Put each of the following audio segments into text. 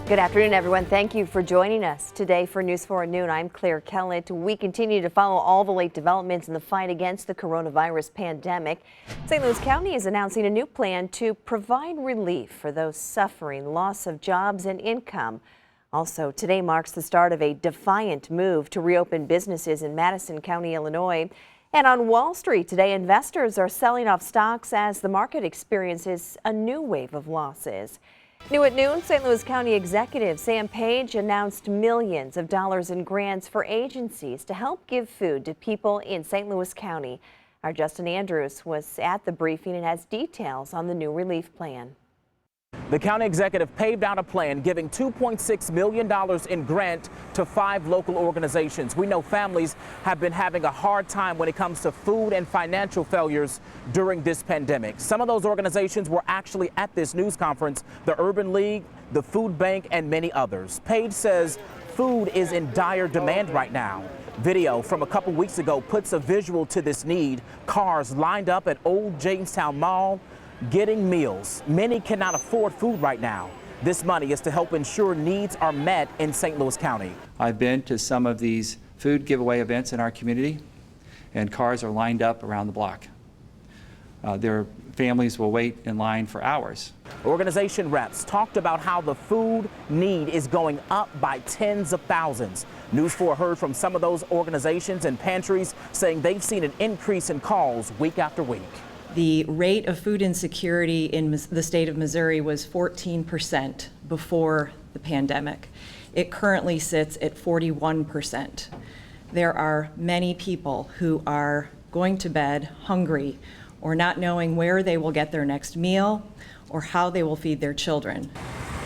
Good afternoon, everyone. Thank you for joining us today for News 4 at noon. I'm Claire Kellett. We continue to follow all the late developments in the fight against the coronavirus pandemic. St. Louis County is announcing a new plan to provide relief for those suffering loss of jobs and income. Also, today marks the start of a defiant move to reopen businesses in Madison County, Illinois. And on Wall Street today, investors are selling off stocks as the market experiences a new wave of losses. New at noon, St. Louis County Executive Sam Page announced millions of dollars in grants for agencies to help give food to people in St. Louis County. Our Justin Andrews was at the briefing and has details on the new relief plan. The county executive paved out a plan giving $2.6 million in grant to 5 local organizations. We know families have been having a hard time when it comes to food and financial failures during this pandemic. Some of those organizations were actually at this news conference: the Urban League, the Food Bank, and many others. Page says food is in dire demand right now. Video from a couple weeks ago puts a visual to this need. Cars lined up at Old Jamestown Mall getting meals. Many cannot afford food right now. This money is to help ensure needs are met in St. Louis County. I've been to some of these food giveaway events in our community, and cars are lined up around the block. Their families will wait in line for hours. Organization reps talked about how the food need is going up by tens of thousands. News 4 heard from some of those organizations and pantries saying they've seen an increase in calls week after week. The rate of food insecurity in the state of Missouri was 14% before the pandemic. It currently sits at 41%. There are many people who are going to bed hungry or not knowing where they will get their next meal or how they will feed their children.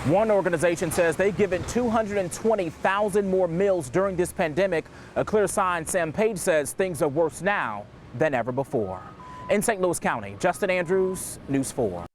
One organization says they've given 220,000 more meals during this pandemic. A clear sign, Sam Page says things are worse now than ever before. In St. Louis County, Justin Andrews, News 4.